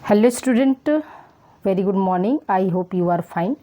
Hello student, very good morning. I hope you are fine.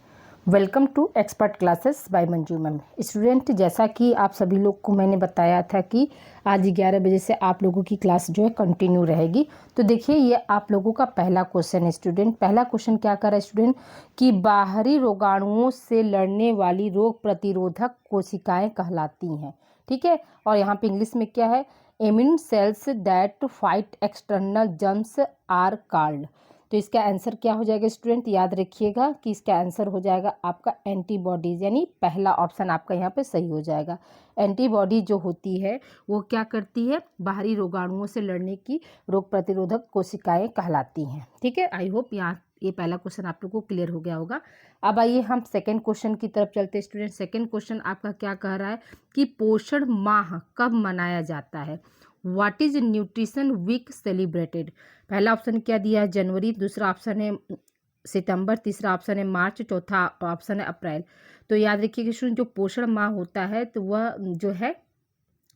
Welcome to expert classes by Manju ma'am. Student, जैसा कि आप सभी लोग को मैंने बताया था कि आज 11 बजे से आप लोगों की क्लास जो है कंटिन्यू रहेगी। तो देखिए, ये आप लोगों का पहला क्वेश्चन है स्टूडेंट। पहला क्वेश्चन क्या कर रहा है स्टूडेंट कि बाहरी रोगाणुओं से लड़ने वाली रोग प्रतिरोधक कोशिकाएं कहलाती हैं। ठीक है, और यहाँ पे इंग्लिश में क्या है, immune cells that fight external germs are called. तो इसका आंसर क्या हो जाएगा स्टूडेंट, याद रखिएगा कि इसका आंसर हो जाएगा आपका एंटीबॉडीज, यानी पहला ऑप्शन आपका यहाँ पे सही हो जाएगा। एंटीबॉडी जो होती है वो क्या करती है, बाहरी रोगाणुओं से लड़ने की रोग प्रतिरोधक कोशिकाएं कहलाती हैं। ठीक है, आई होप यहाँ ये पहला क्वेश्चन आप लोगों को क्लियर हो गया होगा। अब आइए हम सेकंड क्वेश्चन की तरफ चलते हैं स्टूडेंट। सेकंड क्वेश्चन आपका क्या कह रहा है कि पोषण माह कब मनाया जाता है। What is nutrition week celebrated. पहला ऑप्शन क्या दिया है, जनवरी। दूसरा ऑप्शन है सितंबर। तीसरा ऑप्शन है मार्च। चौथा ऑप्शन है अप्रैल। तो याद रखिए कि स्टूडेंट, जो पोषण माह होता है तो वह जो है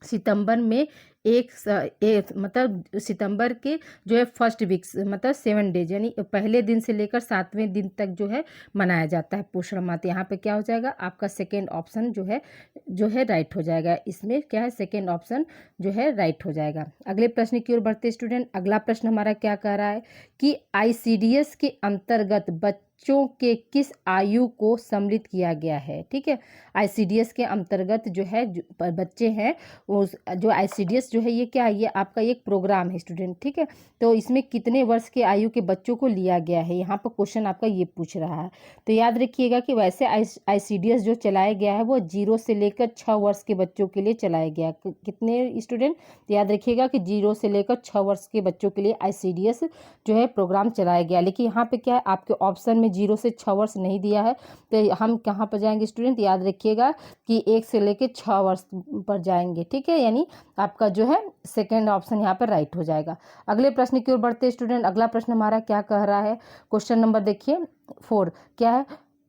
सितंबर में मतलब सितंबर के जो है फर्स्ट वीक मतलब 7 डेज, यानी पहले दिन से लेकर 7वें दिन तक जो है मनाया जाता है पोषण माह। तो यहाँ पे क्या हो जाएगा, आपका सेकेंड ऑप्शन जो है राइट हो जाएगा। इसमें क्या है, सेकेंड ऑप्शन जो है राइट हो जाएगा। अगले प्रश्न की ओर बढ़ते स्टूडेंट। अगला प्रश्न हमारा क्या कह रहा है कि आईसीडीएस के अंतर्गत बच्चों के किस आयु को सम्मिलित किया गया है। ठीक है, आईसीडीएस के अंतर्गत जो है बच्चे हैं, उस जो आईसीडीएस जो है ये क्या है, ये आपका एक प्रोग्राम है स्टूडेंट। ठीक है, तो इसमें कितने वर्ष के आयु के बच्चों को लिया गया है, यहाँ पर क्वेश्चन आपका ये पूछ रहा है। तो याद रखिएगा कि वैसे आईसीडीएस जो चलाया गया है वो 0 से लेकर 6 वर्ष के बच्चों के लिए चलाया गया। कितने स्टूडेंट, तो याद रखिएगा कि 0 से लेकर 6 वर्ष के बच्चों के लिए आईसीडीएस जो है प्रोग्राम चलाया गया। लेकिन यहाँ पे क्या है, आपके ऑप्शन में 0 से 6 वर्ष नहीं दिया है। तो हम कहाँ पर जाएंगे स्टूडेंट, याद रखिएगा कि 1 से लेकर 6 वर्ष पर जाएंगे। ठीक है, यानी आपका जो है सेकेंड ऑप्शन यहाँ पर राइट हो जाएगा। अगले प्रश्न की ओर बढ़ते स्टूडेंट। अगला प्रश्न हमारा क्या कह रहा है, क्वेश्चन नंबर देखिए 4 क्या है,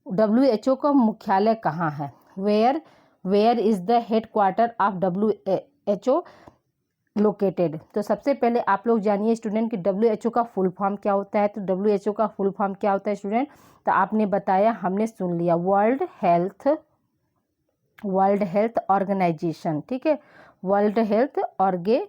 WHO का मुख्यालय कहाँ है। Where is the headquarter of WHO located. तो सबसे पहले आप लोग जानिए स्टूडेंट कि WHO का फुल फॉर्म क्या होता है। तो WHO का फुल फॉर्म क्या होता है स्टूडेंट, तो आपने बताया, हमने सुन लिया, वर्ल्ड हेल्थ ऑर्गेनाइजेशन। ठीक है, वर्ल्ड हेल्थ ऑर्गेनाइजेशन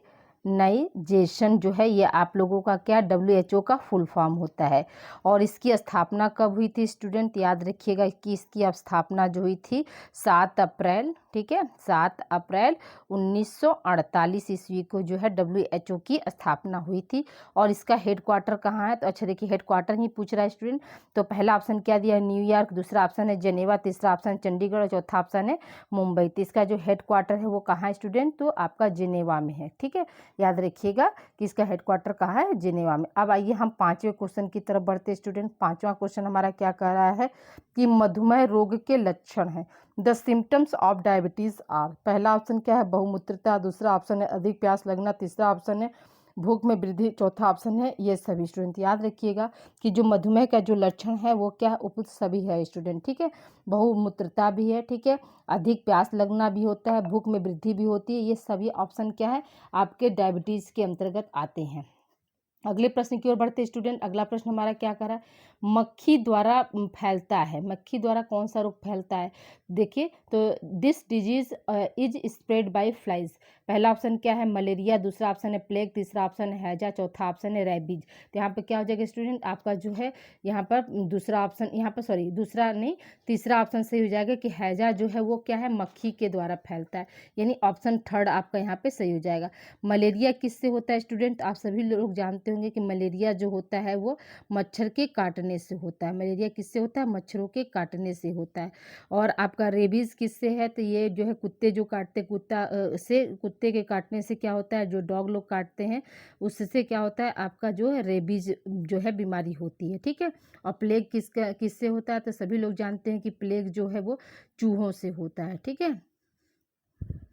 जो है ये आप लोगों का क्या, WHO का फुल फॉर्म होता है। और इसकी स्थापना कब हुई थी स्टूडेंट, याद रखिएगा कि इसकी स्थापना जो हुई थी 7 अप्रैल। ठीक है, 7 अप्रैल 1948 ईस्वी को जो है WHO की स्थापना हुई थी। और इसका हेडक्वार्टर कहाँ है, तो अच्छा देखिए, हेडक्वार्टर ही पूछ रहा है स्टूडेंट। तो पहला ऑप्शन क्या दिया है, न्यूयॉर्क। दूसरा ऑप्शन है जेनेवा। तीसरा ऑप्शन चंडीगढ़। और चौथा ऑप्शन है मुंबई। तो इसका जो हेडक्वार्टर है वो कहाँ है स्टूडेंट, तो आपका जिनेवा में है। ठीक है, याद रखिएगा कि इसका हेडक्वार्टर कहाँ है, जिनेवा में। अब आइए हम 5वें क्वेश्चन की तरफ बढ़ते स्टूडेंट। 5वां क्वेश्चन हमारा क्या कह रहा है कि मधुमेह रोग के लक्षण हैं। The symptoms of diabetes are. पहला ऑप्शन क्या है, बहुमूत्रता। दूसरा ऑप्शन है अधिक प्यास लगना। तीसरा ऑप्शन है भूख में वृद्धि। चौथा ऑप्शन है ये सभी। स्टूडेंट याद रखिएगा कि जो मधुमेह का जो लक्षण है वो क्या है, उपयुक्त सभी है स्टूडेंट। ठीक है, बहुमूत्रता भी है, ठीक है, अधिक प्यास लगना भी होता है, भूख में वृद्धि भी होती है। ये सभी ऑप्शन क्या है, आपके डायबिटीज़ के अंतर्गत आते हैं। अगले प्रश्न की ओर बढ़ते स्टूडेंट। अगला प्रश्न हमारा क्या कर रहा है, मक्खी द्वारा फैलता है। मक्खी द्वारा कौन सा रोग फैलता है, देखिए, तो this disease is spread by flies. पहला ऑप्शन क्या है, मलेरिया। दूसरा ऑप्शन है प्लेग। तीसरा ऑप्शन है हैजा। चौथा ऑप्शन है रैबीज। तो यहाँ पर क्या हो जाएगा स्टूडेंट, आपका जो है यहाँ पर दूसरा ऑप्शन, यहाँ पर सॉरी दूसरा नहीं, तीसरा ऑप्शन सही हो जाएगा कि हैजा जो है वो क्या है, मक्खी के द्वारा फैलता है, यानी ऑप्शन थर्ड आपका यहाँ पे सही हो जाएगा। मलेरिया किससे होता है स्टूडेंट, आप सभी लोग जानते होंगे कि मलेरिया जो होता है वो मच्छर के काटने से होता है। मलेरिया किससे होता है, मच्छरों के काटने से होता है। और आपका रेबीज़ किससे है, तो ये जो है कुत्ते जो काटते, कुत्ते के काटने से क्या होता है, जो डॉग लोग काटते हैं उससे क्या होता है, आपका जो है रेबीज जो है बीमारी होती है। ठीक है, और प्लेग किससे होता है, तो सभी लोग जानते हैं कि प्लेग जो है वो चूहों से होता है। ठीक है,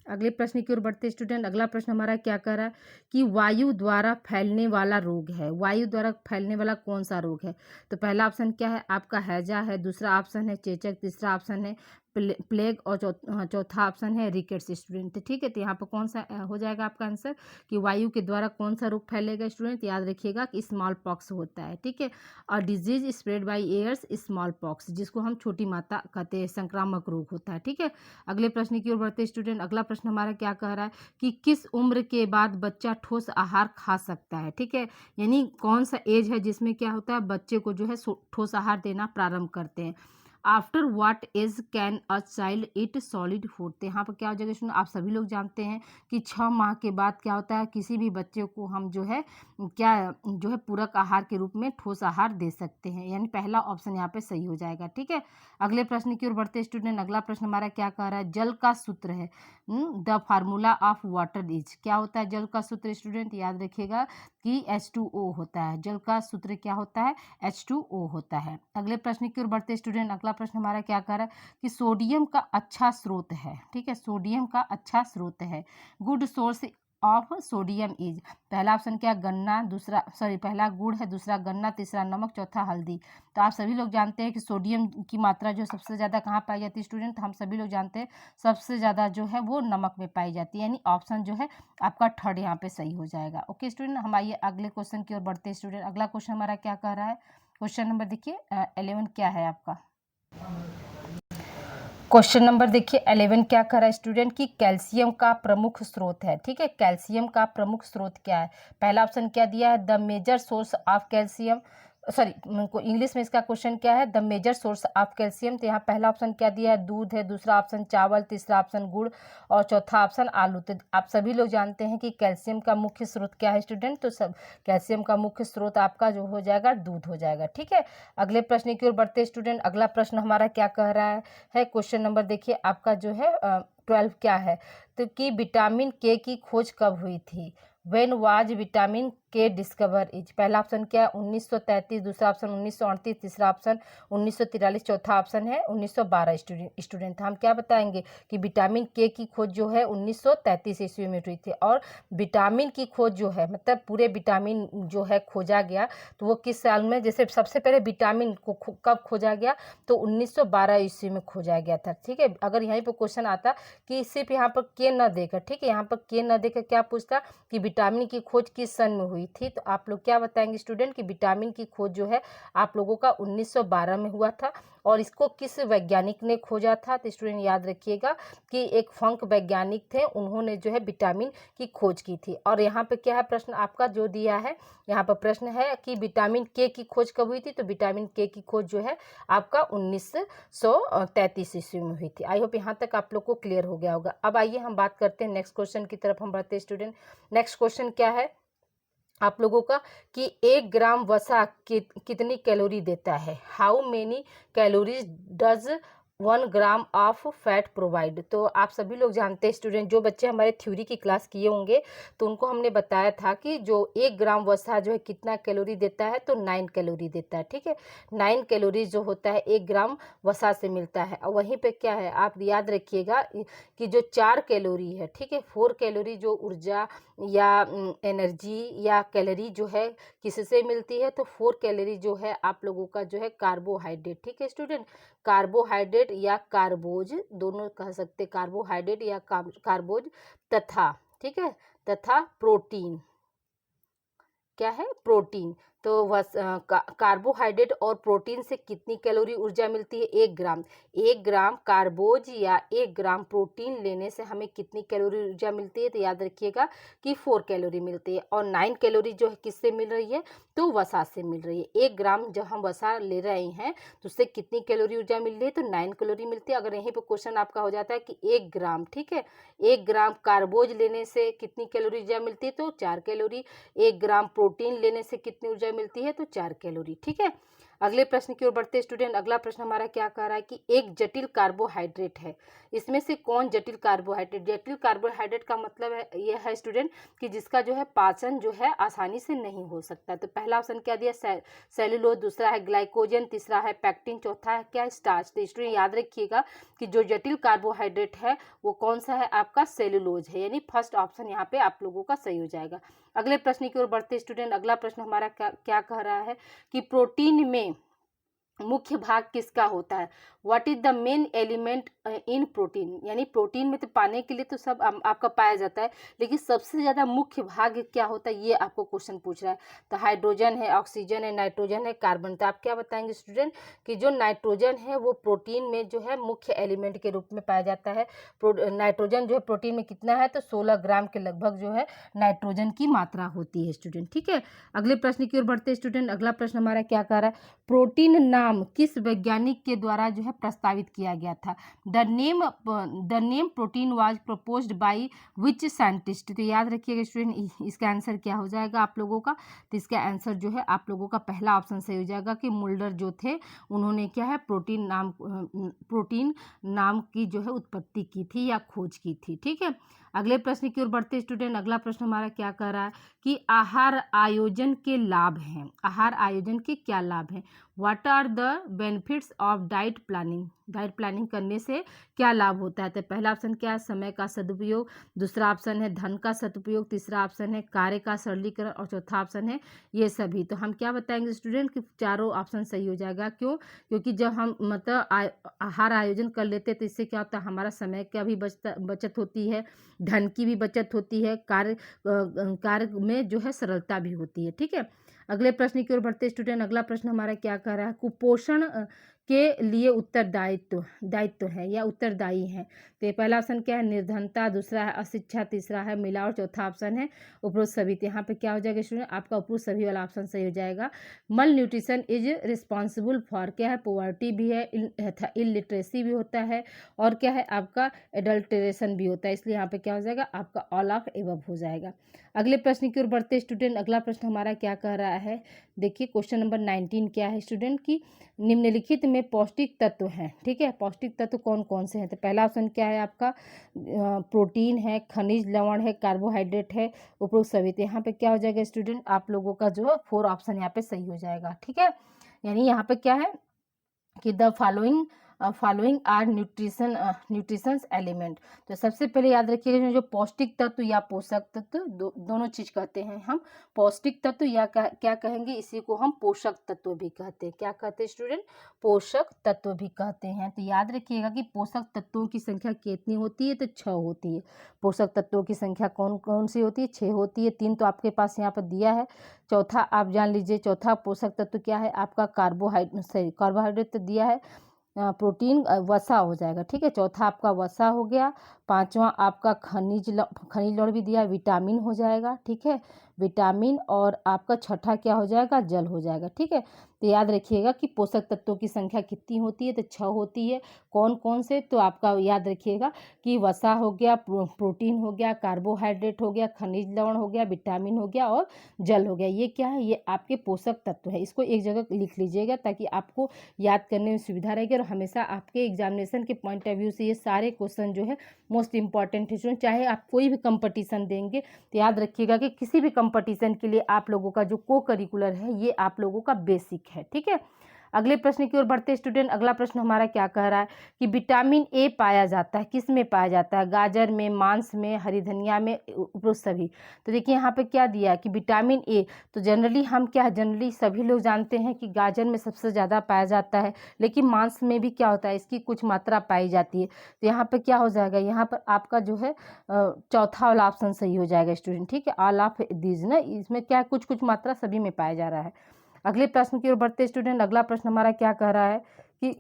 अगले प्रश्न की ओर बढ़ते स्टूडेंट। अगला प्रश्न हमारा क्या कह रहा है कि वायु द्वारा फैलने वाला रोग है। वायु द्वारा फैलने वाला कौन सा रोग है, तो पहला ऑप्शन क्या है, आपका हैजा है। दूसरा ऑप्शन है चेचक। तीसरा ऑप्शन है प्लेग और चौथा ऑप्शन है रिकेट्स स्टूडेंट। ठीक है, तो यहाँ पर कौन सा हो जाएगा आपका आंसर कि वायु के द्वारा कौन सा रोग फैलेगा स्टूडेंट, याद रखिएगा कि स्मॉल पॉक्स होता है। ठीक है, और disease spread by airs smallpox, जिसको हम छोटी माता कहते हैं, संक्रामक रोग होता है। ठीक है, अगले प्रश्न की ओर बढ़ते स्टूडेंट। अगला प्रश्न हमारा क्या कह रहा है कि किस उम्र के बाद बच्चा ठोस आहार खा सकता है। ठीक है, यानी कौन सा एज है जिसमें क्या होता है बच्चे को जो है ठोस आहार देना प्रारंभ करते हैं। After what age can a child eat solid food, तो यहाँ पर क्या हो जाएगा स्टूडेंट, आप सभी लोग जानते हैं कि 6 माह के बाद क्या होता है किसी भी बच्चे को हम जो है क्या जो है पूरक आहार के रूप में ठोस आहार दे सकते हैं, यानी पहला ऑप्शन यहाँ पे सही हो जाएगा। ठीक है, अगले प्रश्न की ओर बढ़ते स्टूडेंट। अगला प्रश्न हमारा क्या कह रहा है, जल का सूत्र है the formula of water is, क्या होता है जल का सूत्र स्टूडेंट, याद रखिएगा कि H2O होता है। जल का सूत्र क्या होता है, H2O होता है। अगले प्रश्न की ओर बढ़ते स्टूडेंट। अगला प्रश्न हमारा क्या कह रहा है कि सोडियम का अच्छा स्रोत है। ठीक है, सोडियम का अच्छा स्रोत है, good source of sodium is, पहला ऑप्शन क्या गन्ना, दूसरा पहला गुड़ है, दूसरा गन्ना, तीसरा नमक, चौथा हल्दी। तो आप सभी लोग जानते हैं कि सोडियम की मात्रा जो सबसे ज़्यादा कहाँ पाई जाती है स्टूडेंट, हम सभी लोग जानते हैं सबसे ज़्यादा जो है वो नमक में पाई जाती है, यानी ऑप्शन जो है आपका थर्ड यहाँ पे सही हो जाएगा। ओके स्टूडेंट, हम आइए अगले क्वेश्चन की ओर बढ़ते हैं स्टूडेंट। अगला क्वेश्चन हमारा क्या कह रहा है, क्वेश्चन नंबर देखिए 11 क्या है आपका, क्वेश्चन नंबर देखिए 11 क्या कर रहा है स्टूडेंट की कैल्शियम का प्रमुख स्रोत है। ठीक है, कैल्शियम का प्रमुख स्रोत क्या है, पहला ऑप्शन क्या दिया है the major source of calcium, English में इसका क्वेश्चन क्या है the major source of calcium, तो यहाँ पहला ऑप्शन क्या दिया है दूध है, दूसरा ऑप्शन चावल, तीसरा ऑप्शन गुड़ और चौथा ऑप्शन आलू। तो आप सभी लोग जानते हैं कि कैल्शियम का मुख्य स्रोत क्या है स्टूडेंट, तो सब कैल्शियम का मुख्य स्रोत आपका जो हो जाएगा दूध हो जाएगा। ठीक है, अगले प्रश्न की ओर बढ़ते स्टूडेंट। अगला प्रश्न हमारा क्या कह रहा है क्वेश्चन नंबर देखिए आपका जो है 12 क्या है, तो कि विटामिन के की खोज कब हुई थी, व्हेन वाज विटामिन के डिस्कवर इज, पहला ऑप्शन क्या है 1933, दूसरा ऑप्शन 1938, तीसरा ऑप्शन 1943, चौथा ऑप्शन है 1912। स्टूडेंट हम क्या बताएंगे कि विटामिन के की खोज जो है 1933 ईस्वी में हुई थी, और विटामिन की खोज जो है मतलब पूरे विटामिन जो है खोजा गया तो वो किस साल में, जैसे सबसे पहले विटामिन को कब खोजा गया तो 1912 ईस्वी में खोजा गया था। ठीक है, अगर यहीं पर क्वेश्चन आता कि सिर्फ यहाँ पर के न देकर, ठीक है यहाँ पर के न देकर क्या पूछता कि विटामिन की खोज किस सन में हुई थी, तो आप लोग क्या बताएंगे स्टूडेंट कि विटामिन की खोज जो है आप लोगों का 1912 में हुआ था, और इसको किस वैज्ञानिक ने खोजा था, तो स्टूडेंट याद रखिएगा कि एक फंक वैज्ञानिक थे, उन्होंने जो है विटामिन की खोज की थी। और यहाँ पे क्या है प्रश्न आपका जो दिया है, यहाँ पर प्रश्न है कि विटामिन के की खोज कब हुई थी, तो विटामिन के की खोज जो है आपका 1933 ईस्वी में हुई थी। आई होप यहाँ तक आप लोग को क्लियर हो गया होगा। अब आइए हम बात करते हैं नेक्स्ट क्वेश्चन की तरफ हम बढ़ते हैं स्टूडेंट। नेक्स्ट क्वेश्चन क्या है आप लोगों का कि 1 ग्राम वसा कितनी कैलोरी देता है, how many calories does 1 gram of fat provide. तो आप सभी लोग जानते हैं स्टूडेंट, जो बच्चे हमारे थ्योरी की क्लास किए होंगे तो उनको हमने बताया था कि जो 1 ग्राम वसा जो है कितना कैलोरी देता है, तो 9 कैलोरी देता है। ठीक है, 9 कैलोरी जो होता है 1 ग्राम वसा से मिलता है। और वहीं पे क्या है आप याद रखिएगा कि जो 4 कैलोरी है, ठीक है 4 कैलोरी जो ऊर्जा या एनर्जी या कैलोरी जो है किससे मिलती है, तो 4 कैलोरी जो है आप लोगों का जो है कार्बोहाइड्रेट। ठीक है स्टूडेंट, कार्बोहाइड्रेट या कार्बोज दोनों कह सकते, कार्बोहाइड्रेट या कार्बोज तथा, ठीक है तथा प्रोटीन, क्या है प्रोटीन। तो कार्बोहाइड्रेट और प्रोटीन से कितनी कैलोरी ऊर्जा मिलती है, 1 ग्राम। 1 ग्राम कार्बोज या 1 ग्राम प्रोटीन लेने से हमें कितनी कैलोरी ऊर्जा मिलती है, तो याद रखिएगा कि 4 कैलोरी मिलती है। और 9 कैलोरी जो है किससे मिल रही है, तो वसा से मिल रही है। 1 ग्राम जब हम वसा ले रहे हैं तो उससे कितनी कैलोरी ऊर्जा मिल रही है, तो 9 कैलोरी मिलती है। अगर यहीं पर क्वेश्चन आपका हो जाता है कि 1 ग्राम, ठीक है 1 ग्राम कार्बोज लेने से कितनी कैलोरी ऊर्जा मिलती है, तो 4 कैलोरी। 1 ग्राम प्रोटीन लेने से कितनी ऊर्जा मिलती है, तो 4 कैलोरी। ठीक है, अगले प्रश्न की ओर बढ़ते स्टूडेंट। अगला प्रश्न हमारा क्या कह रहा है कि एक जटिल कार्बोहाइड्रेट है, इसमें से कौन जटिल कार्बोहाइड्रेट, जटिल कार्बोहाइड्रेट का मतलब है यह है स्टूडेंट कि जिसका जो है पाचन जो है आसानी से नहीं हो सकता। तो पहला ऑप्शन क्या दिया सेलुलोज, दूसरा है ग्लाइकोजन, तीसरा है पैक्टिन, चौथा है क्या स्टार्च। तो स्टूडेंट याद रखिएगा कि जो जटिल कार्बोहाइड्रेट है वो कौन सा है आपका सेलुलोज है, यानी फर्स्ट ऑप्शन यहाँ पे आप लोगों का सही हो जाएगा। अगले प्रश्न की ओर बढ़ते स्टूडेंट। अगला प्रश्न हमारा क्या कह रहा है कि प्रोटीन में मुख्य भाग किसका होता है, what is the main element in protein, यानी प्रोटीन में तो पाने के लिए तो सब आपका पाया जाता है, लेकिन सबसे ज़्यादा मुख्य भाग क्या होता है, ये आपको क्वेश्चन पूछ रहा है। तो हाइड्रोजन है, ऑक्सीजन है, नाइट्रोजन है, कार्बन। तो आप क्या बताएंगे स्टूडेंट कि जो नाइट्रोजन है वो प्रोटीन में जो है मुख्य एलिमेंट के रूप में पाया जाता है। नाइट्रोजन जो है प्रोटीन में कितना है, तो 16 ग्राम के लगभग जो है नाइट्रोजन की मात्रा होती है स्टूडेंट। ठीक है, अगले प्रश्न की ओर बढ़ते हैं स्टूडेंट। अगला प्रश्न हमारा क्या कह रहा है, प्रोटीन नाम किस वैज्ञानिक के द्वारा जो है प्रस्तावित किया गया था। The name protein was proposed by which scientist. तो याद रखिएगा स्टूडेंट, इसका आंसर क्या हो जाएगा आप लोगों का, तो इसका आंसर जो है आप लोगों का पहला ऑप्शन सही हो जाएगा कि मुल्डर जो थे उन्होंने क्या है प्रोटीन नाम की जो है उत्पत्ति की थी या खोज की थी। ठीक है, अगले प्रश्न की ओर बढ़ते स्टूडेंट। अगला प्रश्न हमारा क्या कह रहा है कि आहार आयोजन के लाभ हैं। आहार आयोजन के क्या लाभ हैं, what are the benefits of diet planning. Diet planning करने से क्या लाभ होता है, तो पहला ऑप्शन क्या है, समय का सदुपयोग, दूसरा ऑप्शन है धन का सदुपयोग, तीसरा ऑप्शन है कार्य का सरलीकरण और चौथा ऑप्शन है ये सभी। तो हम क्या बताएंगे स्टूडेंट कि चारों ऑप्शन सही हो जाएगा। क्यों, क्योंकि जब हम मतलब आहार आयोजन कर लेते हैं तो इससे क्या होता है, हमारा समय का भी बचत होती है, धन की भी बचत होती है, कार्य में जो है सरलता भी होती है। ठीक है, अगले प्रश्न की ओर बढ़ते स्टूडेंट। अगला प्रश्न हमारा क्या कह रहा है, कुपोषण के लिए दायित्व है या उत्तरदायी है। तो ये पहला ऑप्शन क्या है, निर्धनता, दूसरा है अशिक्षा, तीसरा है मिलावट, चौथा ऑप्शन है उपरोक्त सभी। तो यहाँ पे क्या हो जाएगा स्टूडेंट, आपका उपरोक्त सभी वाला ऑप्शन सही हो जाएगा। मल न्यूट्रिशन इज रिस्पॉन्सिबल फॉर क्या है, पोवर्टी भी है, इलिटरेसी भी होता है, और क्या है आपका एडल्ट्रेशन भी होता है, इसलिए यहाँ पे क्या हो जाएगा आपका ऑल ऑफ एबव हो जाएगा। अगले प्रश्न की ओर बढ़ते स्टूडेंट। अगला प्रश्न हमारा क्या कह रहा है, देखिए क्वेश्चन नंबर 19 क्या है स्टूडेंट की निम्नलिखित में पौष्टिक तत्व हैं। ठीक है, पौष्टिक तत्व कौन कौन से हैं, तो पहला ऑप्शन क्या है आपका प्रोटीन है, खनिज लवण है, कार्बोहाइड्रेट है, उपरोक्त सभी। तो यहाँ पे क्या हो जाएगा स्टूडेंट आप लोगों का जो है 4 ऑप्शन यहाँ पे सही हो जाएगा। ठीक है, यानी यहाँ पे क्या है कि the following are nutritions element. तो सबसे पहले याद रखिएगा जो पौष्टिक तत्व या पोषक तत्व दोनों चीज कहते हैं हम, पौष्टिक तत्व या क्या कहेंगे, इसी को हम पोषक तत्व भी कहते हैं। क्या कहते हैं स्टूडेंट, पोषक तत्व भी कहते हैं। तो याद रखिएगा कि पोषक तत्वों की संख्या कितनी होती है, तो 6 होती है। पोषक तत्वों की संख्या कौन कौन सी होती है, 6 होती है। 3 तो आपके पास यहाँ पर दिया है, चौथा आप जान लीजिए। चौथा पोषक तत्व क्या है आपका कार्बोहाइड्रेट तो दिया है, प्रोटीन वसा हो जाएगा। ठीक है, चौथा आपका वसा हो गया, पांचवा आपका खनिज लवण भी दिया है, विटामिन हो जाएगा। ठीक है, विटामिन, और आपका छठा क्या हो जाएगा, जल हो जाएगा। ठीक है, तो याद रखिएगा कि पोषक तत्वों की संख्या कितनी होती है, तो 6 होती है। कौन कौन से, तो आपका याद रखिएगा कि वसा हो गया, प्रोटीन हो गया, कार्बोहाइड्रेट हो गया, खनिज लवण हो गया, विटामिन हो गया और जल हो गया। ये क्या है, ये आपके पोषक तत्व है। इसको एक जगह लिख लीजिएगा ताकि आपको याद करने में सुविधा रहेगी, और हमेशा आपके एग्जामिनेशन के पॉइंट ऑफ व्यू से ये सारे क्वेश्चन जो है मोस्ट इंपॉर्टेंट है। चाहे आप कोई भी कंपटीशन देंगे तो याद रखिएगा कि किसी भी कंपटीशन के लिए आप लोगों का जो को करिकुलर है ये आप लोगों का बेसिक है। ठीक है, अगले प्रश्न की ओर बढ़ते स्टूडेंट। अगला प्रश्न हमारा क्या कह रहा है कि विटामिन ए पाया जाता है, किस में पाया जाता है, गाजर में, मांस में, हरी धनिया में, उपरोक्त सभी। तो देखिए यहाँ पे क्या दिया है कि विटामिन ए, तो जनरली हम क्या, जनरली सभी लोग जानते हैं कि गाजर में सबसे ज़्यादा पाया जाता है, लेकिन मांस में भी क्या होता है इसकी कुछ मात्रा पाई जाती है। तो यहाँ पे क्या हो जाएगा, यहाँ पर आपका जो है चौथा वाला ऑप्शन सही हो जाएगा स्टूडेंट। ठीक है, ऑल ऑफ दीज ना, इसमें क्या कुछ कुछ मात्रा सभी में पाया जा रहा है। अगले प्रश्न की ओर बढ़ते स्टूडेंट। अगला प्रश्न हमारा क्या कह रहा है कि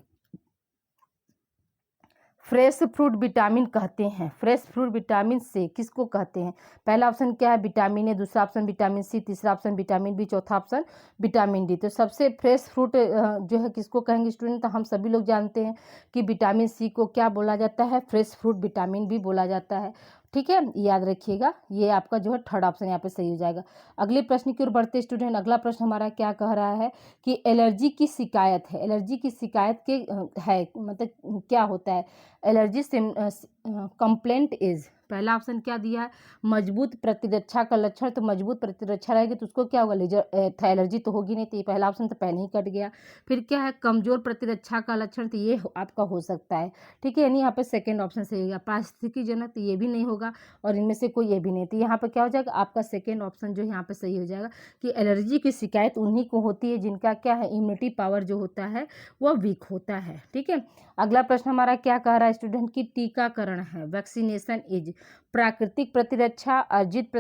फ्रेश फ्रूट विटामिन कहते हैं, फ्रेश फ्रूट विटामिन से किसको कहते हैं। पहला ऑप्शन क्या है, विटामिन ए, दूसरा ऑप्शन विटामिन सी, तीसरा ऑप्शन विटामिन बी, चौथा ऑप्शन विटामिन डी। तो सबसे फ्रेश फ्रूट जो है किसको कहेंगे स्टूडेंट, तो हम सभी लोग जानते हैं कि विटामिन सी को क्या बोला जाता है, फ्रेश फ्रूट विटामिन भी बोला जाता है। ठीक है, याद रखिएगा, ये आपका जो है थर्ड ऑप्शन यहाँ पे सही हो जाएगा। अगले प्रश्न की ओर बढ़ते स्टूडेंट। अगला प्रश्न हमारा क्या कह रहा है कि एलर्जी की शिकायत है, एलर्जी की शिकायत के है मतलब क्या होता है, एलर्जी कंप्लेंट इज, पहला ऑप्शन क्या दिया है, मजबूत प्रतिरक्षा का लक्षण, तो मजबूत प्रतिरक्षा रहेगी तो उसको क्या होगा, लेजर एलर्जी तो होगी नहीं, तो ये पहला ऑप्शन तो पहले ही कट गया। फिर क्या है, कमजोर प्रतिरक्षा का लक्षण, तो ये आपका हो सकता है, ठीक है, यानी यहाँ पे सेकेंड ऑप्शन सही होगा। पारिस्थितिकी जनक, तो ये भी नहीं होगा, और इनमें से कोई ये भी नहीं, तो यहाँ पर क्या हो जाएगा, आपका सेकेंड ऑप्शन जो है यहाँ पे सही हो जाएगा कि एलर्जी की शिकायत उन्हीं को होती है जिनका क्या है, इम्यूनिटी पावर जो होता है वो वीक होता है, ठीक है। अगला प्रश्न हमारा क्या कह रहा है स्टूडेंट की, टीकाकरण है, वैक्सीनेशन इज प्राकृतिक प्रतिरक्षा, अर्जित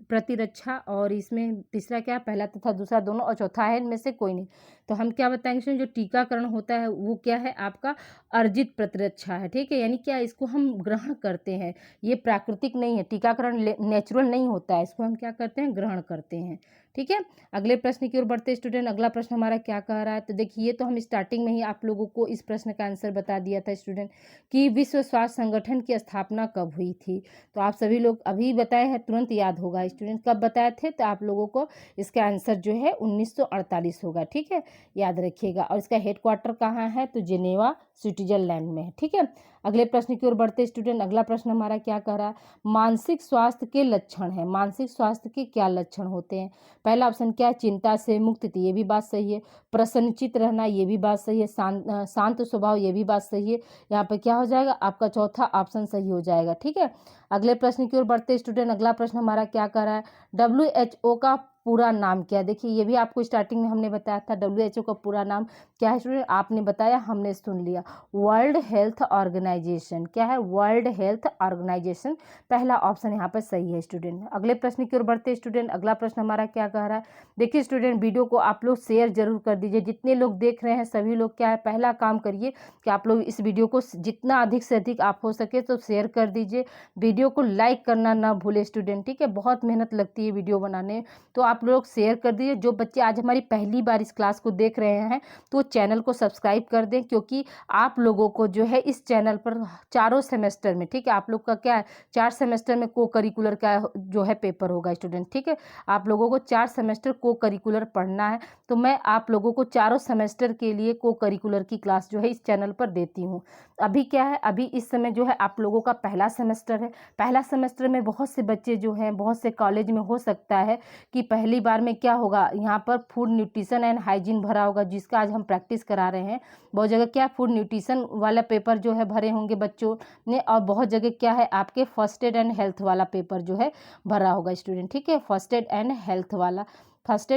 प्रतिरक्षा, और इसमें तीसरा क्या है, पहला तथा दूसरा दोनों, और चौथा है इनमें से कोई नहीं। तो हम क्या बताएंगे स्टूडेंट, जो टीकाकरण होता है वो क्या है, आपका अर्जित प्रतिरक्षा है, ठीक है, यानी क्या इसको हम ग्रहण करते हैं, ये प्राकृतिक नहीं है, टीकाकरण नेचुरल नहीं होता है, इसको हम क्या करते हैं, ग्रहण करते हैं, ठीक है। अगले प्रश्न की ओर बढ़ते स्टूडेंट, अगला प्रश्न हमारा क्या कह रहा है, तो देखिए ये तो हम स्टार्टिंग में ही आप लोगों को इस प्रश्न का आंसर बता दिया था स्टूडेंट कि विश्व स्वास्थ्य संगठन की स्थापना कब हुई थी। तो आप सभी लोग अभी बताए हैं, तुरंत याद होगा स्टूडेंट, कब बताए थे, तो आप लोगों को इसका आंसर जो है 1948 होगा, ठीक है, याद रखिएगा। और इसका हेडक्वार्टर कहाँ है, तो जेनेवा स्विट्जरलैंड में है, ठीक है। अगले प्रश्न की ओर बढ़ते स्टूडेंट, अगला प्रश्न हमारा क्या कह रहा है, मानसिक स्वास्थ्य के लक्षण है, मानसिक स्वास्थ्य के क्या लक्षण होते हैं। पहला ऑप्शन क्या है, चिंता से मुक्त, तो ये भी बात सही है। प्रसन्नचित रहना, ये भी बात सही है। शांत स्वभाव, ये भी बात सही है। यहाँ पे क्या हो जाएगा, आपका चौथा ऑप्शन सही हो जाएगा, ठीक है। अगले प्रश्न की ओर बढ़ते स्टूडेंट, अगला प्रश्न हमारा क्या कर रहा है, WHO का पूरा नाम क्या है। देखिए ये भी आपको स्टार्टिंग में हमने बताया था, WHO का पूरा नाम क्या है स्टूडेंट, आपने बताया, हमने सुन लिया, वर्ल्ड हेल्थ ऑर्गेनाइजेशन। क्या है, वर्ल्ड हेल्थ ऑर्गेनाइजेशन, पहला ऑप्शन यहाँ पर सही है स्टूडेंट। अगले प्रश्न की ओर बढ़ते स्टूडेंट, अगला प्रश्न हमारा क्या कह रहा है, देखिए स्टूडेंट वीडियो को आप लोग शेयर जरूर कर दीजिए, जितने लोग देख रहे हैं सभी लोग क्या है, पहला काम करिए कि आप लोग इस वीडियो को जितना अधिक से अधिक आप हो सके तो शेयर कर दीजिए, वीडियो को लाइक करना ना भूले स्टूडेंट, ठीक है, बहुत मेहनत लगती है वीडियो बनाने, तो आप लोग शेयर कर दीजिए। जो बच्चे आज हमारी पहली बार इस क्लास को देख रहे हैं तो चैनल को सब्सक्राइब कर दें, क्योंकि आप लोगों को जो है इस चैनल पर चारों सेमेस्टर में, ठीक है, आप लोग का क्या है, 4 सेमेस्टर में को करिकुलर का जो है पेपर होगा स्टूडेंट, ठीक है, आप लोगों को 4 सेमेस्टर को करिकुलर पढ़ना है, तो मैं आप लोगों को चारों सेमेस्टर के लिए को करिकुलर की क्लास जो है इस चैनल पर देती हूँ। अभी क्या है, अभी इस समय जो है आप लोगों का पहला सेमेस्टर है, पहला सेमेस्टर में बहुत से बच्चे जो हैं, बहुत से कॉलेज में हो सकता है कि पहली बार में क्या होगा, यहाँ पर फूड न्यूट्रिशन एंड हाइजीन भरा होगा, जिसका आज हम प्रैक्टिस करा रहे हैं। बहुत जगह क्या फूड न्यूट्रिशन वाला पेपर जो है भरे होंगे बच्चों ने, और बहुत जगह क्या है आपके फर्स्ट एड एंड हेल्थ वाला पेपर जो है भरा होगा स्टूडेंट, ठीक है, फर्स्ट एड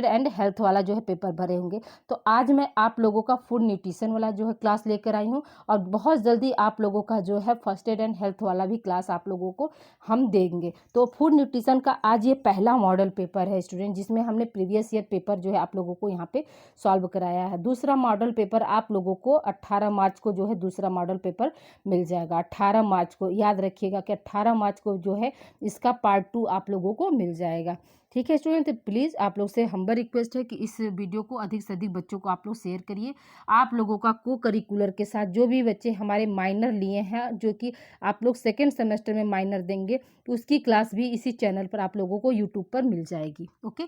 एंड हेल्थ वाला जो है पेपर भरे होंगे। तो आज मैं आप लोगों का फूड न्यूट्रिशन वाला जो है क्लास लेकर आई हूँ, और बहुत जल्दी आप लोगों का जो है फर्स्ट एड एंड हेल्थ वाला भी क्लास आप लोगों को हम देंगे। तो फूड न्यूट्रिशन का आज ये पहला मॉडल पेपर है स्टूडेंट, जिसमें हमने प्रीवियस ईयर पेपर जो है आप लोगों को यहाँ पे सॉल्व कराया है। दूसरा मॉडल पेपर आप लोगों को 18 मार्च को जो है दूसरा मॉडल पेपर मिल जाएगा। 18 मार्च को याद रखिएगा कि 18 मार्च को जो है इसका पार्ट 2 आप लोगों को मिल जाएगा, ठीक है स्टूडेंट। तो प्लीज़ आप लोग से हम्बल रिक्वेस्ट है कि इस वीडियो को अधिक से अधिक बच्चों को आप लोग शेयर करिए। आप लोगों का को करिकुलर के साथ जो भी बच्चे हमारे माइनर लिए हैं, जो कि आप लोग सेकेंड सेमेस्टर में माइनर देंगे, तो उसकी क्लास भी इसी चैनल पर आप लोगों को यूट्यूब पर मिल जाएगी, ओके।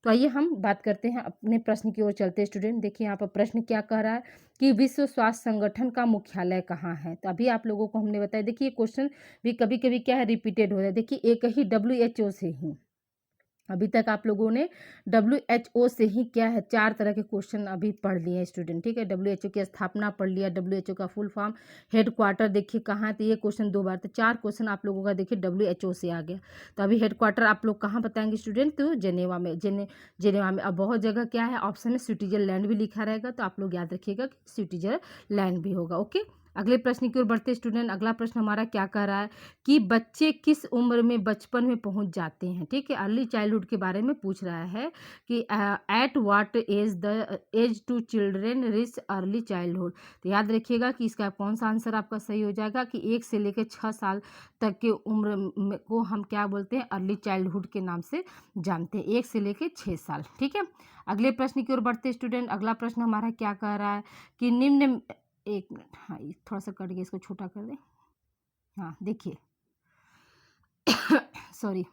तो आइए हम बात करते हैं अपने प्रश्न की ओर चलते स्टूडेंट। देखिए यहाँ पर प्रश्न क्या कह रहा है कि विश्व स्वास्थ्य संगठन का मुख्यालय कहाँ है। तो अभी आप लोगों को हमने बताया, देखिए क्वेश्चन भी कभी कभी क्या है रिपीटेड हो रहा है। देखिए एक ही WHO से ही अभी तक आप लोगों ने WHO से ही क्या है 4 तरह के क्वेश्चन अभी पढ़ लिए हैं स्टूडेंट, ठीक है। WHO की स्थापना पढ़ लिया, WHO का फुल फॉर्म, हेडक्वार्टर देखिए कहाँ है, तो ये क्वेश्चन 2 बार, तो 4 क्वेश्चन आप लोगों का देखिए WHO से आ गया। तो अभी हेडक्वार्टर आप लोग कहाँ बताएंगे स्टूडेंट, तो जेनेवा में, जेनेवा में। अब बहुत जगह क्या है ऑप्शन में स्विट्जरलैंड भी लिखा रहेगा, तो आप लोग याद रखिएगा कि स्विट्जरलैंड भी होगा, ओके। अगले प्रश्न की ओर बढ़ते स्टूडेंट, अगला प्रश्न हमारा क्या कह रहा है कि बच्चे किस उम्र में बचपन में पहुंच जाते हैं, ठीक है। अर्ली चाइल्डहुड के बारे में पूछ रहा है कि at what age the age to children reach early childhood. तो याद रखिएगा कि इसका कौन सा आंसर आपका सही हो जाएगा कि 1 से लेकर 6 साल तक के उम्र को हम क्या बोलते हैं, अर्ली चाइल्डहुड के नाम से जानते हैं, 1 से लेकर 6 साल, ठीक है। अगले प्रश्न की ओर बढ़ते स्टूडेंट, अगला प्रश्न हमारा क्या कह रहा है कि निम्न, एक मिनट, हाँ ये थोड़ा सा कट गया, इसको छोटा कर दें। हाँ देखिए सॉरी,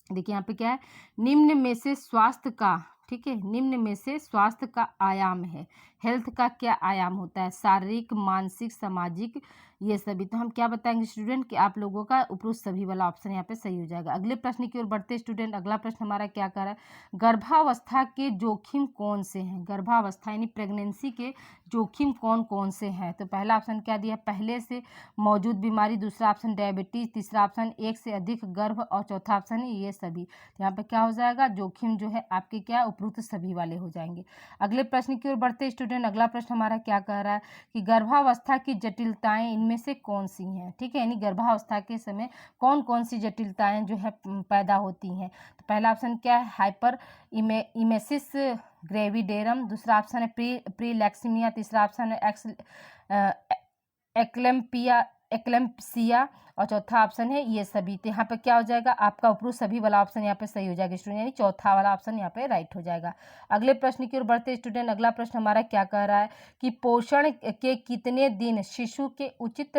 देखिए यहाँ पे क्या है, निम्न में से स्वास्थ्य का ठीक है, निम्न में से स्वास्थ्य का आयाम है, हेल्थ का क्या आयाम होता है, शारीरिक, मानसिक, सामाजिक, ये सभी। तो हम क्या बताएंगे स्टूडेंट कि आप लोगों का उपरोक्त सभी वाला ऑप्शन यहाँ पे सही हो जाएगा। अगले प्रश्न की ओर बढ़ते स्टूडेंट, अगला प्रश्न हमारा क्या कर रहा है, गर्भावस्था के जोखिम कौन से हैं, गर्भावस्था यानी प्रेगनेंसी के जोखिम कौन कौन से हैं। तो पहला ऑप्शन क्या दिया, पहले से मौजूद बीमारी, दूसरा ऑप्शन डायबिटीज, तीसरा ऑप्शन एक से अधिक गर्भ और चौथा ऑप्शन है ये सभी। तो यहाँ पे क्या हो जाएगा, जोखिम जो है आपके क्या उपरोक्त सभी वाले हो जाएंगे। अगले प्रश्न की ओर बढ़ते स्टूडेंट, अगला प्रश्न हमारा क्या कह रहा है कि गर्भावस्था की जटिलताएं इनमें से कौन सी हैं। ठीक है, यानी गर्भावस्था के समय कौन कौन सी जटिलताएं जो है पैदा होती हैं। तो पहला ऑप्शन क्या है, हाइपर इमेसिस ग्रेविडेरम, दूसरा ऑप्शन है प्रीलैक्सीमिया, तीसरा ऑप्शन है एक्लेम्पिया और चौथा ऑप्शन है ये सभी। तो यहाँ पे क्या हो जाएगा, आपका उपरोक्त सभी वाला ऑप्शन यहाँ पे सही हो जाएगा स्टूडेंट, यानी चौथा वाला ऑप्शन यहाँ पे राइट हो जाएगा। अगले प्रश्न की ओर बढ़ते स्टूडेंट, अगला प्रश्न हमारा क्या कह रहा है कि पोषण के कितने दिन शिशु के उचित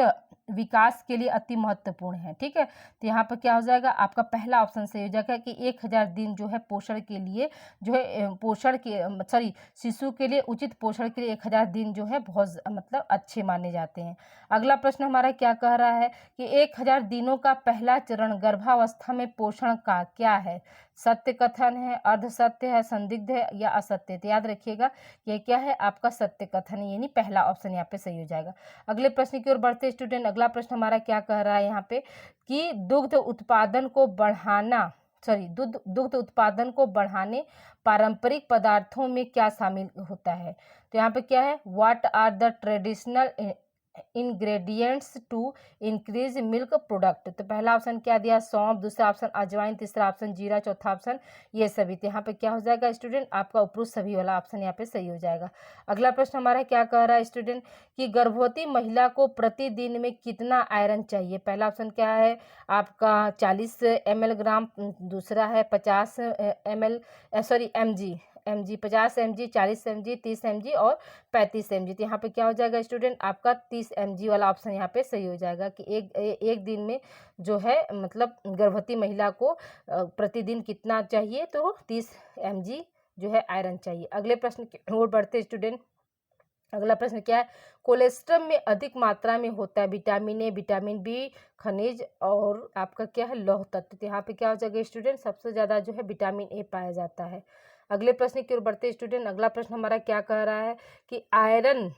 विकास के लिए अति महत्वपूर्ण है। ठीक है, तो यहाँ पर क्या हो जाएगा, आपका पहला ऑप्शन सही हो जाएगा कि 1000 दिन जो है पोषण के लिए जो है शिशु के लिए उचित पोषण के लिए 1000 दिन जो है बहुत मतलब अच्छे माने जाते हैं। अगला प्रश्न हमारा क्या कह रहा है कि 1000 दिनों का पहला चरण गर्भावस्था में पोषण का क्या है, सत्य कथन है, अर्ध सत्य है, संदिग्ध है या असत्य। तो याद रखिएगा ये क्या है, आपका सत्य कथन है, यानी पहला ऑप्शन यहाँ पे सही हो जाएगा। अगले प्रश्न की ओर बढ़ते स्टूडेंट, अगला प्रश्न हमारा क्या कह रहा है यहाँ पे कि दुग्ध उत्पादन को बढ़ाने पारंपरिक पदार्थों में क्या शामिल होता है। तो यहाँ पे क्या है, what are the traditional ingredients to increase milk product. तो पहला ऑप्शन क्या दिया, सौंफ, दूसरा ऑप्शन अजवाइन, तीसरा ऑप्शन जीरा, चौथा ऑप्शन ये सभी। तो यहाँ पे क्या हो जाएगा स्टूडेंट, आपका उपरोक्त सभी वाला ऑप्शन यहाँ पे सही हो जाएगा। अगला प्रश्न हमारा क्या कह रहा है स्टूडेंट कि गर्भवती महिला को प्रतिदिन में कितना आयरन चाहिए। पहला ऑप्शन क्या है आपका 40 mg, दूसरा है 50 mg 50 mg, 40 mg, 30 mg और 35 mg। तो यहाँ पे क्या हो जाएगा स्टूडेंट, आपका 30 mg वाला ऑप्शन यहाँ पे सही हो जाएगा कि एक दिन में जो है मतलब गर्भवती महिला को प्रतिदिन कितना चाहिए, तो 30 mg जो है आयरन चाहिए। अगले प्रश्न की ओर बढ़ते स्टूडेंट, अगला प्रश्न क्या है, कोलेस्ट्रॉल में अधिक मात्रा में होता है विटामिन ए, विटामिन बी, खनिज और आपका क्या है लौह तत्व। तो यहाँ पे क्या हो जाएगा स्टूडेंट, सबसे ज़्यादा जो है विटामिन ए पाया जाता है। अगले प्रश्न की ओर बढ़ते स्टूडेंट, अगला प्रश्न हमारा क्या कह रहा है कि आयरन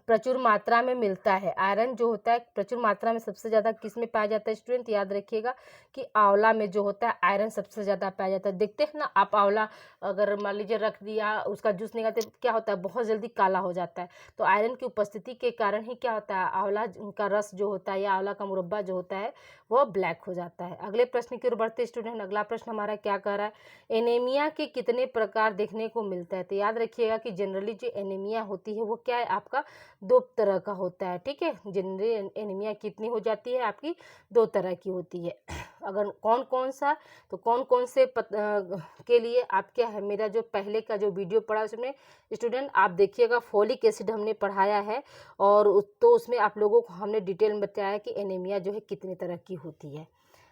प्रचुर मात्रा में मिलता है। आयरन जो होता है प्रचुर मात्रा में सबसे ज़्यादा किस में पाया जाता है स्टूडेंट, याद रखिएगा कि आंवला में जो होता है आयरन सबसे ज़्यादा पाया जाता है। देखते हैं ना आप, आंवला अगर मान लीजिए रख दिया, उसका जूस निकालते क्या होता है, बहुत जल्दी काला हो जाता है। तो आयरन की उपस्थिति के कारण ही क्या होता है, आंवला का रस जो होता है या आंवला का मुरब्बा जो होता है वह ब्लैक हो जाता है। अगले प्रश्न की ओर बढ़ते स्टूडेंट, अगला प्रश्न हमारा क्या कह रहा है, एनीमिया के कितने प्रकार देखने को मिलता है। तो याद रखिएगा कि जनरली जो एनीमिया होती है वो क्या है, आपका 2 तरह का होता है। ठीक है, जनरली एनीमिया कितनी हो जाती है, आपकी 2 तरह की होती है। अगर कौन कौन सा, तो कौन कौन से के लिए आप क्या है, मेरा जो पहले का जो वीडियो पढ़ा उसमें स्टूडेंट आप देखिएगा, फोलिक एसिड हमने पढ़ाया है और तो उसमें आप लोगों को हमने डिटेल में बताया कि एनीमिया जो है कितने तरह की होती है।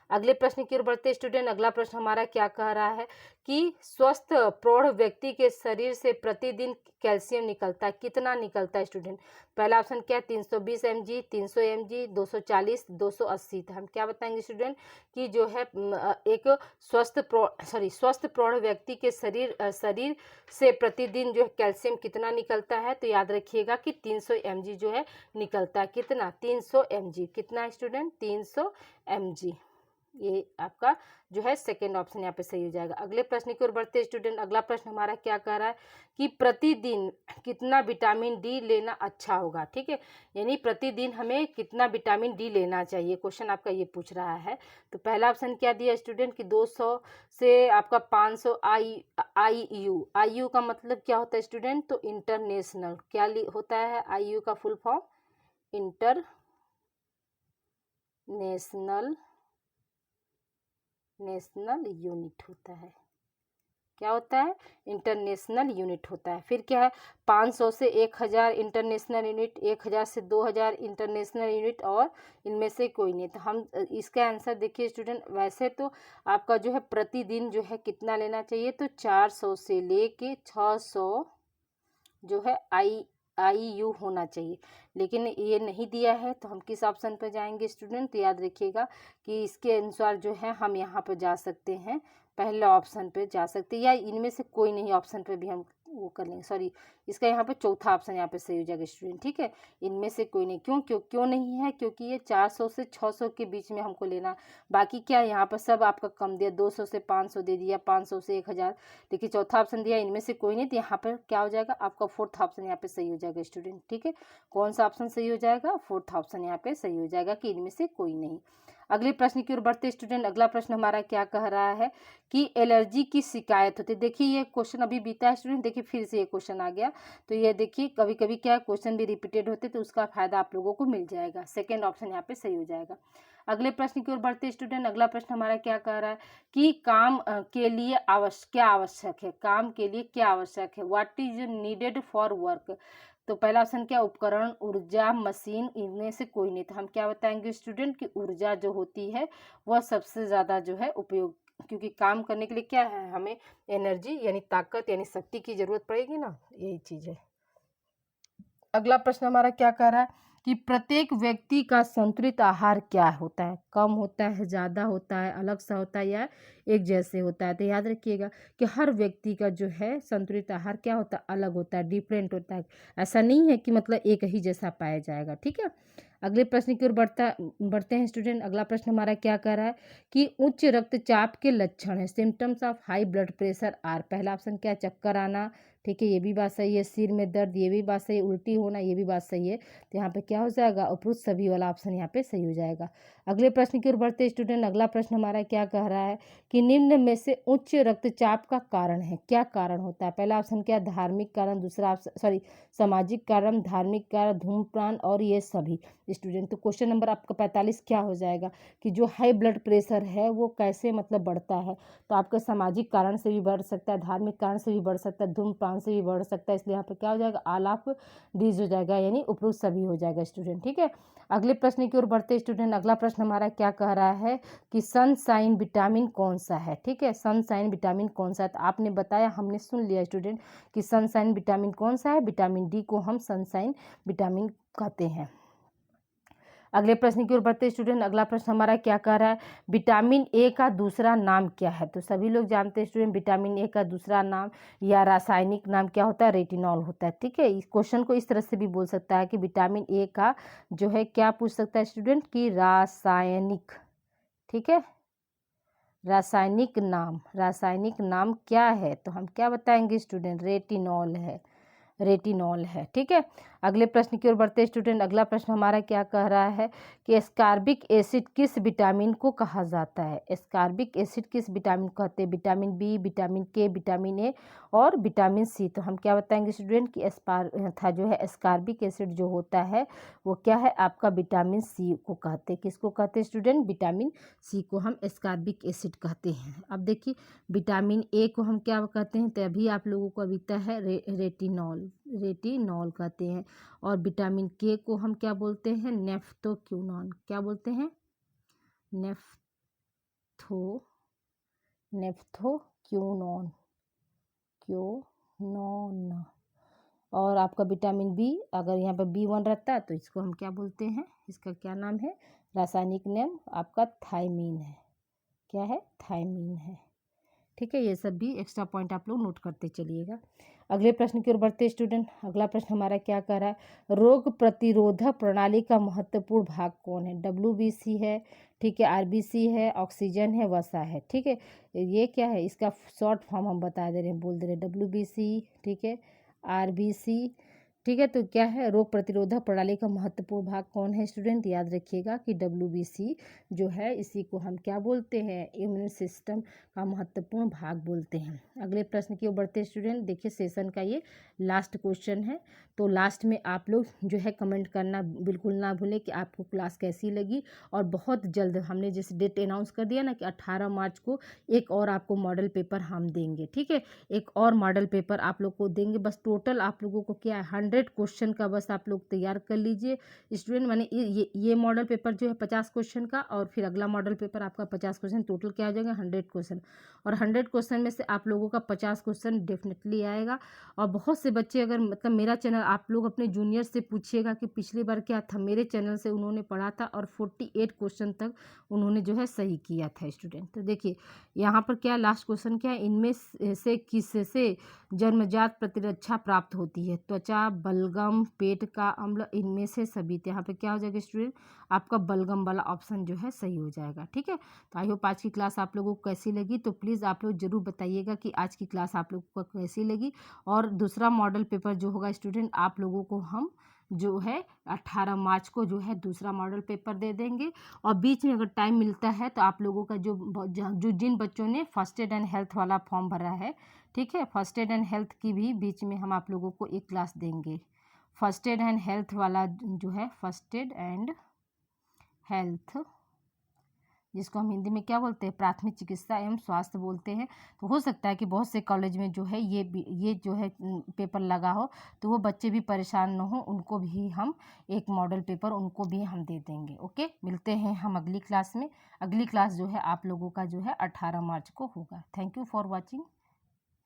अगले प्रश्न की ओर बढ़ते स्टूडेंट, अगला प्रश्न हमारा क्या कह रहा है कि स्वस्थ प्रौढ़ व्यक्ति के शरीर से प्रतिदिन कैल्शियम निकलता है, कितना निकलता है स्टूडेंट। पहला ऑप्शन क्या है, 320 mg, 300 mg, 240, 280। तो हम क्या बताएंगे स्टूडेंट कि जो है एक स्वस्थ प्रौढ़ व्यक्ति के शरीर से प्रतिदिन जो है कैल्शियम कितना निकलता है। तो याद रखिएगा कि 300 mg जो है निकलता है, कितना, 300 mg। कितना है स्टूडेंट, 300 mg। ये आपका जो है सेकेंड ऑप्शन यहाँ पे सही हो जाएगा। अगले प्रश्न की ओर बढ़ते स्टूडेंट, अगला प्रश्न हमारा क्या कह रहा है कि प्रतिदिन कितना विटामिन डी लेना अच्छा होगा। ठीक है, यानी प्रतिदिन हमें कितना विटामिन डी लेना चाहिए, क्वेश्चन आपका ये पूछ रहा है। तो पहला ऑप्शन क्या दिया स्टूडेंट कि 200 से आपका 500 IU का मतलब क्या होता है स्टूडेंट, तो इंटरनेशनल क्या होता है, IU का फुल फॉर्म नेशनल यूनिट होता है। क्या होता है, इंटरनेशनल यूनिट होता है। फिर क्या है, 500 से 1000 इंटरनेशनल यूनिट, 1000 से 2000 इंटरनेशनल यूनिट, और इनमें से कोई नहीं। तो हम इसका आंसर देखिए स्टूडेंट, वैसे तो आपका जो है प्रतिदिन जो है कितना लेना चाहिए, तो 400 से लेके 600 जो है IU होना चाहिए, लेकिन ये नहीं दिया है। तो हम किस ऑप्शन पर जाएंगे स्टूडेंट, तो याद रखिएगा कि इसके अनुसार जो है हम यहाँ पर जा सकते हैं, पहले ऑप्शन पे जा सकते हैं, या इनमें से कोई नहीं ऑप्शन पे भी हम वो कर लेंगे। सॉरी, इसका यहाँ पे चौथा ऑप्शन यहाँ पे सही हो जाएगा स्टूडेंट, ठीक है। इनमें से कोई नहीं, क्यों नहीं है, क्योंकि ये 400 से 600 के बीच में हमको लेना। बाकी क्या यहाँ पर सब आपका कम दिया, 200 से 500 दे दिया, 500 से 1000, देखिए चौथा ऑप्शन दिया, इनमें से कोई नहीं। तो यहाँ पर क्या हो जाएगा, आपका फोर्थ ऑप्शन यहाँ पे सही हो जाएगा स्टूडेंट, ठीक है। कौन सा ऑप्शन सही हो जाएगा, फोर्थ ऑप्शन यहाँ पे सही हो जाएगा कि इनमें से कोई नहीं। अगले प्रश्न की ओर बढ़ते स्टूडेंट, अगला प्रश्न हमारा क्या कह रहा है कि एलर्जी की शिकायत होती है। देखिए ये क्वेश्चन अभी बीता है स्टूडेंट, देखिए फिर से ये क्वेश्चन आ गया। तो ये देखिए कभी कभी क्या क्वेश्चन भी रिपीटेड होते, तो उसका फायदा आप लोगों को मिल जाएगा। सेकेंड ऑप्शन यहाँ पे सही हो जाएगा। अगले प्रश्न की ओर बढ़ते स्टूडेंट, अगला प्रश्न हमारा क्या कह रहा है कि काम के लिए क्या आवश्यक है, काम के लिए क्या आवश्यक है, what is needed for work. तो पहला ऑप्शन क्या, उपकरण, ऊर्जा, मशीन, इनमें से कोई नहीं। तो हम क्या बताएंगे स्टूडेंट कि ऊर्जा जो होती है वह सबसे ज़्यादा जो है उपयोग, क्योंकि काम करने के लिए क्या है, हमें एनर्जी यानी ताकत यानी शक्ति की जरूरत पड़ेगी ना, यही चीज़ है। अगला प्रश्न हमारा क्या कह रहा है कि प्रत्येक व्यक्ति का संतुलित आहार क्या होता है, कम होता है, ज़्यादा होता है, अलग सा होता है, या एक जैसे होता है। तो याद रखिएगा कि हर व्यक्ति का जो है संतुलित आहार क्या होता है, अलग होता है, डिफरेंट होता है। ऐसा नहीं है कि मतलब एक ही जैसा पाया जाएगा, ठीक है। अगले प्रश्न की ओर बढ़ते हैं स्टूडेंट। अगला प्रश्न हमारा क्या कह रहा है कि उच्च रक्तचाप के लक्षण है, symptoms of high blood pressure are. पहला ऑप्शन क्या, चक्कर आना, ठीक है, ये भी बात सही है। सिर में दर्द, ये भी बात सही है। उल्टी होना, ये भी बात सही है। तो यहाँ पे क्या हो जाएगा, उपरोक्त सभी वाला ऑप्शन यहाँ पे सही हो जाएगा। अगले प्रश्न की ओर बढ़ते स्टूडेंट, अगला प्रश्न हमारा क्या कह रहा है कि निम्न में से उच्च रक्तचाप का कारण है, क्या कारण होता है। पहला ऑप्शन क्या, धार्मिक कारण, दूसरा ऑप्शन सॉरी सामाजिक कारण, धार्मिक कारण, धूम्रपान, और ये सभी स्टूडेंट। तो क्वेश्चन नंबर आपका 45 क्या हो जाएगा कि जो हाई ब्लड प्रेशर है वो कैसे मतलब बढ़ता है। तो आपके सामाजिक कारण से भी बढ़ सकता है, धार्मिक कारण से भी बढ़ सकता है, धूम्रपान से भी बढ़ सकता है। इसलिए यहाँ पे क्या हो जाएगा, ऑल ऑफ डीज हो जाएगा, यानी उपरोक्त सभी हो जाएगा स्टूडेंट, ठीक है। अगले प्रश्न की ओर बढ़ते स्टूडेंट, अगला प्रश्न हमारा क्या कह रहा है कि सनशाइन विटामिन कौन सा है, ठीक है। सनशाइन विटामिन कौन सा है, तो आपने बताया, हमने सुन लिया स्टूडेंट कि सनशाइन विटामिन कौन सा है, विटामिन डी को हम सनशाइन विटामिन कहते हैं। अगले प्रश्न की ओर बढ़ते स्टूडेंट, अगला प्रश्न हमारा क्या कह रहा है, विटामिन ए का दूसरा नाम क्या है। तो सभी लोग जानते हैं स्टूडेंट विटामिन ए का दूसरा नाम या रासायनिक नाम क्या होता है, रेटिनॉल होता है, ठीक है। इस क्वेश्चन को इस तरह से भी बोल सकता है कि विटामिन ए का जो है क्या पूछ सकता है स्टूडेंट की रासायनिक, ठीक है, रासायनिक नाम क्या है। तो हम क्या बताएंगे स्टूडेंट, रेटिनॉल है, रेटिनॉल है, ठीक है। अगले प्रश्न की ओर बढ़ते स्टूडेंट, अगला प्रश्न हमारा क्या कह रहा है कि एस्कॉर्बिक एसिड किस विटामिन को कहा जाता है। एस्कॉर्बिक एसिड किस विटामिन को कहते हैं, विटामिन बी, विटामिन के, विटामिन ए और विटामिन सी। तो हम क्या बताएंगे स्टूडेंट कि जो है एस्कॉर्बिक एसिड जो होता है वो क्या है, आपका विटामिन सी को कहते हैं। किसको कहते हैं स्टूडेंट, विटामिन सी को हम एस्कॉर्बिक एसिड कहते हैं। अब देखिए विटामिन ए को हम क्या कहते हैं, तो अभी आप लोगों को अभी है रेटिनॉल कहते हैं। और विटामिन के को हम क्या बोलते हैं, नेफ्थोक्यूनॉन, क्या बोलते हैं, नेफ्थोक्यूनॉन, और आपका विटामिन बी, अगर यहाँ पर B1 रहता है तो इसको हम क्या बोलते हैं, इसका क्या नाम है, रासायनिक नाम आपका थायमीन है, क्या है, थायमीन है, ठीक है। ये सब भी एक्स्ट्रा पॉइंट आप लोग नोट करते चलिएगा। अगले प्रश्न की ओर बढ़ते स्टूडेंट, अगला प्रश्न हमारा क्या कह रहा है, रोग प्रतिरोधक प्रणाली का महत्वपूर्ण भाग कौन है। WBC है, ठीक है, RBC है, ऑक्सीजन है, वसा है, ठीक है। ये क्या है, इसका शॉर्ट फॉर्म हम बता दे रहे हैं, बोल दे रहे हैं WBC, ठीक है, RBC, ठीक है। तो क्या है, रोग प्रतिरोधक प्रणाली का महत्वपूर्ण भाग कौन है स्टूडेंट? याद रखिएगा कि WBC जो है इसी को हम क्या बोलते हैं? इम्यून सिस्टम का महत्वपूर्ण भाग बोलते हैं। अगले प्रश्न की ओर बढ़ते हैं स्टूडेंट। देखिए सेशन का ये लास्ट क्वेश्चन है, तो लास्ट में आप लोग जो है कमेंट करना बिल्कुल ना भूलें कि आपको क्लास कैसी लगी। और बहुत जल्द हमने जैसे डेट अनाउंस कर दिया ना कि 18 मार्च को एक और आपको मॉडल पेपर हम देंगे। ठीक है, एक और मॉडल पेपर आप लोग को देंगे। बस टोटल आप लोगों को क्या है 100 क्वेश्चन का बस आप लोग तैयार कर लीजिए स्टूडेंट। माने ये मॉडल पेपर जो है 50 क्वेश्चन का, और फिर अगला मॉडल पेपर आपका 50 क्वेश्चन, टोटल क्या हो जाएगा 100 क्वेश्चन। और 100 क्वेश्चन में से आप लोगों का 50 क्वेश्चन डेफिनेटली आएगा। और बहुत से बच्चे अगर मतलब मेरा चैनल आप लोग अपने जूनियर से पूछिएगा कि पिछली बार क्या था, मेरे चैनल से उन्होंने पढ़ा था और 48 क्वेश्चन तक उन्होंने जो है सही किया था स्टूडेंट। तो देखिए यहाँ पर क्या लास्ट क्वेश्चन क्या है, इनमें से किससे जन्मजात प्रतिरक्षा प्राप्त होती है? त्वचा, बलगम, पेट का अम्ल, इनमें से सभी। तो यहाँ पे क्या हो जाएगा स्टूडेंट, आपका बलगम वाला ऑप्शन जो है सही हो जाएगा। ठीक है, तो आई होप आज की क्लास आप लोगों को कैसी लगी, तो प्लीज़ आप लोग जरूर बताइएगा कि आज की क्लास आप लोगों को कैसी लगी। और दूसरा मॉडल पेपर जो होगा स्टूडेंट आप लोगों को हम जो है 18 मार्च को जो है दूसरा मॉडल पेपर दे देंगे। और बीच में अगर टाइम मिलता है तो आप लोगों का जो जिन बच्चों ने फर्स्ट एड एंड हेल्थ वाला फॉर्म भरा है, ठीक है, फर्स्ट एड एंड हेल्थ की भी बीच में हम आप लोगों को एक क्लास देंगे। फर्स्ट एड एंड हेल्थ वाला जो है, फर्स्ट एड एंड हेल्थ, जिसको हम हिंदी में क्या बोलते हैं, प्राथमिक चिकित्सा एवं स्वास्थ्य बोलते हैं। तो हो सकता है कि बहुत से कॉलेज में जो है ये जो है पेपर लगा हो, तो वो बच्चे भी परेशान न हो, उनको भी हम एक मॉडल पेपर उनको भी हम दे देंगे। ओके, मिलते हैं हम अगली क्लास में। अगली क्लास जो है आप लोगों का जो है 18 मार्च को होगा। Thank you for watching.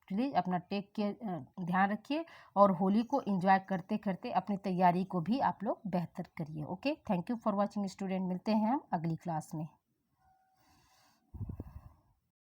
Please अपना टेक केयर, ध्यान रखिए और होली को एंजॉय करते करते अपनी तैयारी को भी आप लोग बेहतर करिए। Okay, thank you for watching student. मिलते हैं हम अगली क्लास में।